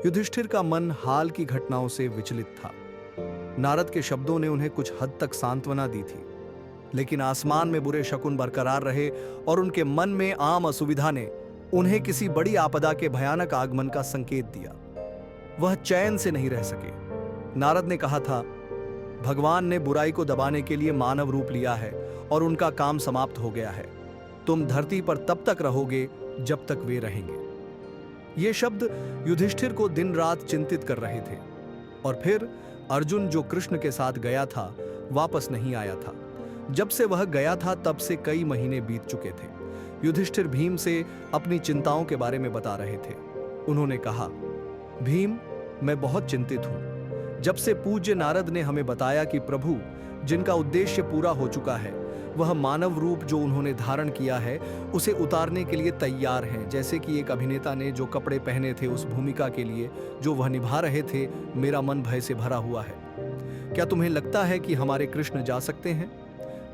युधिष्ठिर का मन हाल की घटनाओं से विचलित था। नारद के शब्दों ने उन्हें कुछ हद तक सांत्वना दी थी, लेकिन आसमान में बुरे शकुन बरकरार रहे और उनके मन में आम असुविधा ने उन्हें किसी बड़ी आपदा के भयानक आगमन का संकेत दिया। वह चैन से नहीं रह सके। नारद ने कहा था, भगवान ने बुराई को दबाने के लिए मानव रूप लिया है और उनका काम समाप्त हो गया है। तुम धरती पर तब तक रहोगे जब तक वे रहेंगे। ये शब्द युधिष्ठिर को दिन रात चिंतित कर रहे थे। और फिर अर्जुन, जो कृष्ण के साथ गया था, वापस नहीं आया था। जब से वह गया था तब से कई महीने बीत चुके थे। युधिष्ठिर भीम से अपनी चिंताओं के बारे में बता रहे थे। उन्होंने कहा, भीम, मैं बहुत चिंतित हूं। जब से पूज्य नारद ने हमें बताया कि प्रभु, जिनका उद्देश्य पूरा हो चुका है, वह मानव रूप जो उन्होंने धारण किया है उसे उतारने के लिए तैयार हैं। जैसे कि एक अभिनेता ने जो कपड़े पहने थे उस भूमिका के लिए जो वह निभा रहे थे, मेरा मन भय से भरा हुआ है। क्या तुम्हें लगता है कि हमारे कृष्ण जा सकते हैं?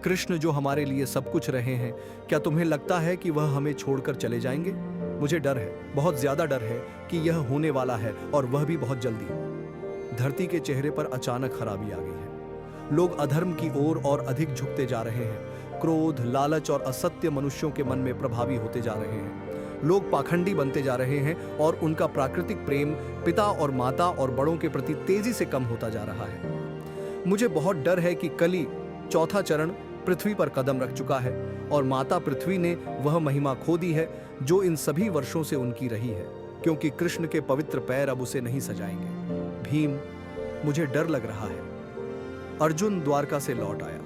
कृष्ण जो हमारे लिए सब कुछ रहे हैं, क्या तुम्हें लगता है कि वह हमें छोड़कर चले जाएंगे? मुझे डर है, बहुत ज्यादा डर है कि यह होने वाला है, और वह भी बहुत जल्दी। धरती के चेहरे पर अचानक खराबी आ गई है। लोग अधर्म की ओर और अधिक झुकते जा रहे हैं। क्रोध, लालच और असत्य मनुष्यों के मन में प्रभावी होते जा रहे हैं। लोग पाखंडी बनते जा रहे हैं और उनका प्राकृतिक प्रेम पिता और माता और बड़ों के प्रति तेजी से कम होता जा रहा है। मुझे बहुत डर है कि कली, चौथा चरण, पृथ्वी पर कदम रख चुका है और माता पृथ्वी ने वह महिमा खो दी है जो इन सभी वर्षों से उनकी रही है, क्योंकि कृष्ण के पवित्र पैर अब उसे नहीं सजाएंगे। भीम, मुझे डर लग रहा है। अर्जुन द्वारका से लौट आया।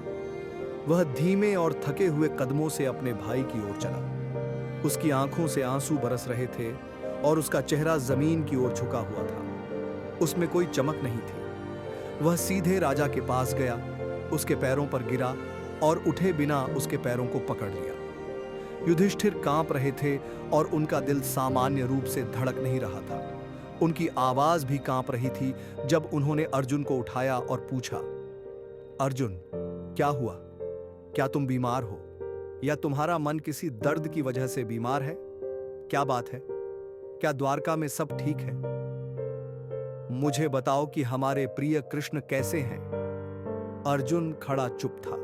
वह धीमे और थके हुए कदमों से अपने भाई की ओर चला। उसकी आंखों से आंसू बरस रहे थे और उसका चेहरा जमीन की ओर झुका हुआ था। उसमें कोई चमक नहीं थी। वह सीधे राजा के पास गया, उसके पैरों पर गिरा और उठे बिना उसके पैरों को पकड़ लिया। युधिष्ठिर कांप रहे थे और उनका दिल सामान्य रूप से धड़क नहीं रहा था। उनकी आवाज भी कांप रही थी जब उन्होंने अर्जुन को उठाया और पूछा, अर्जुन, क्या हुआ? क्या तुम बीमार हो या तुम्हारा मन किसी दर्द की वजह से बीमार है? क्या बात है? क्या द्वारका में सब ठीक है? मुझे बताओ कि हमारे प्रिय कृष्ण कैसे हैं? अर्जुन खड़ा चुप था।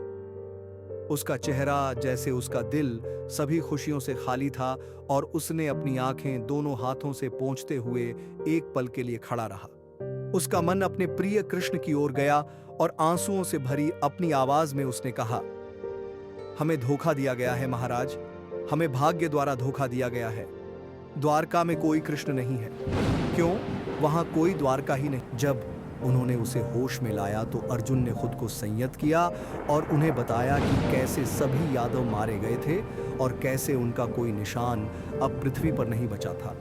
उसका चेहरा, जैसे उसका दिल, सभी खुशियों से खाली था और उसने अपनी आंखें दोनों हाथों से पोंछते हुए एक पल के लिए खड़ा रहा। उसका मन अपने प्रिय कृष्ण की ओर गया और आंसुओं से भरी अपनी आवाज में उसने कहा, हमें धोखा दिया गया है महाराज, हमें भाग्य द्वारा धोखा दिया गया है। द्वारका में कोई कृष्ण नहीं है। क्यों? वहां कोई द्वारका ही नहीं। जब उन्होंने उसे होश में लाया तो अर्जुन ने खुद को संयत किया और उन्हें बताया कि कैसे सभी यादव मारे गए थे और कैसे उनका कोई निशान अब पृथ्वी पर नहीं बचा था।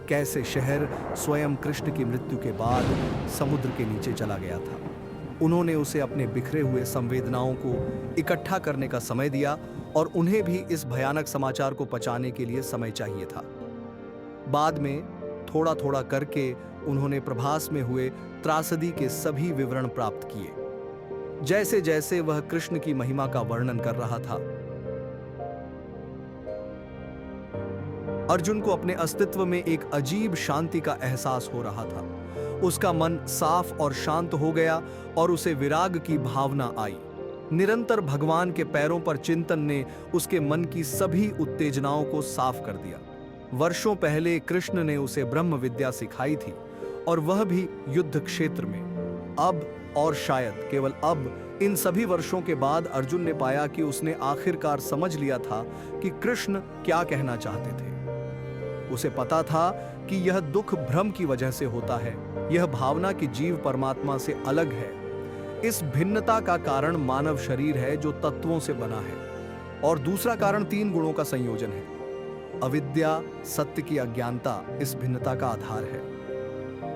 कैसे शहर स्वयं कृष्ण की मृत्यु के बाद समुद्र के नीचे चला गया था। उन्होंने उसे अपने बिखरे हुए संवेदनाओं को इकट्ठा करने का समय दिया और उन्हें भी इस भयानक समाचार को पचाने के लिए समय चाहिए था। बाद में थोड़ा थोड़ा करके उन्होंने प्रभास में हुए त्रासदी के सभी विवरण प्राप्त किए। जैसे जैसे वह कृष्ण की महिमा का वर्णन कर रहा था, अर्जुन को अपने अस्तित्व में एक अजीब शांति का एहसास हो रहा था। उसका मन साफ और शांत हो गया और उसे विराग की भावना आई। निरंतर भगवान के पैरों पर चिंतन ने उसके मन की सभी उत्तेजनाओं को साफ कर दिया। वर्षों पहले कृष्ण ने उसे ब्रह्म विद्या सिखाई थी और वह भी युद्ध क्षेत्र में। अब और शायद केवल अब, इन सभी वर्षों के बाद अर्जुन ने पाया कि उसने आखिरकार समझ लिया था कि कृष्ण क्या कहना चाहते थे। उसे पता था कि यह दुख भ्रम की वजह से होता है। यह भावना कि जीव परमात्मा से अलग है। इस भिन्नता का कारण मानव शरीर है जो तत्वों से बना है, और दूसरा कारण 3 गुणों का संयोजन है। अविद्या, सत्य की अज्ञानता इस भिन्नता का आधार है।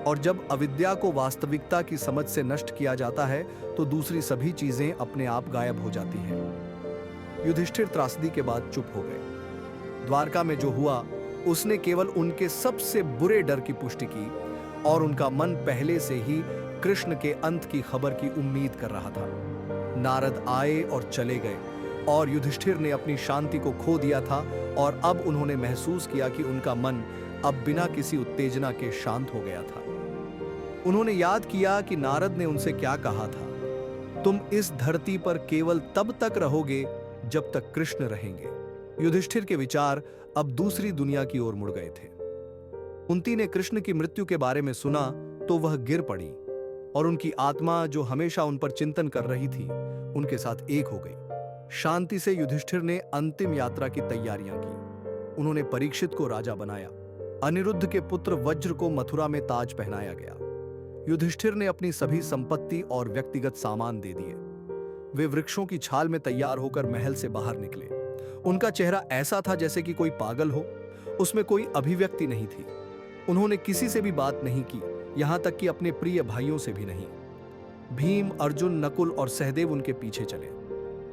और जब अविद्या को वास्तविकता की समझ से नष्ट किया जाता है तो दूसरी सभी चीजें अपने आप गायब हो जाती हैं। युधिष्ठिर त्रासदी के बाद चुप हो गए। द्वारका में जो हुआ उसने केवल उनके सबसे बुरे डर की पुष्टि की और उनका मन पहले से ही कृष्ण के अंत की खबर की उम्मीद कर रहा था। नारद आए और चले गए और युधिष्ठिर ने अपनी शांति को खो दिया था और अब उन्होंने महसूस किया कि उनका मन अब बिना किसी उत्तेजना के शांत हो गया था। उन्होंने याद किया कि नारद ने उनसे क्या कहा था, तुम इस धरती पर केवल तब तक रहोगे जब तक कृष्ण रहेंगे। युधिष्ठिर के विचार अब दूसरी दुनिया की ओर मुड़ गए थे। कुंती ने कृष्ण की मृत्यु के बारे में सुना तो वह गिर पड़ी और उनकी आत्मा जो हमेशा उन पर चिंतन कर रही थी उनके साथ एक हो गई। शांति से युधिष्ठिर ने अंतिम यात्रा की तैयारियां की। उन्होंने परीक्षित को राजा बनाया। अनिरुद्ध के पुत्र वज्र को मथुरा में ताज पहनाया गया। युधिष्ठिर ने अपनी सभी संपत्ति और व्यक्तिगत सामान दे दिए। वे वृक्षों की छाल में तैयार होकर महल से बाहर निकले। उनका चेहरा ऐसा था जैसे कि कोई पागल हो, उसमें कोई अभिव्यक्ति नहीं थी। उन्होंने किसी से भी बात नहीं की, यहां तक कि अपने प्रिय भाइयों से भी नहीं। भीम, अर्जुन, नकुल और सहदेव उनके पीछे चले।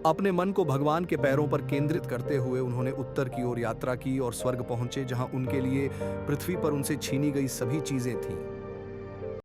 अपने मन को भगवान के पैरों पर केंद्रित करते हुए उन्होंने उत्तर की ओर यात्रा की और स्वर्ग पहुंचे, जहां उनके लिए पृथ्वी पर उनसे छीनी गई सभी चीजें थीं।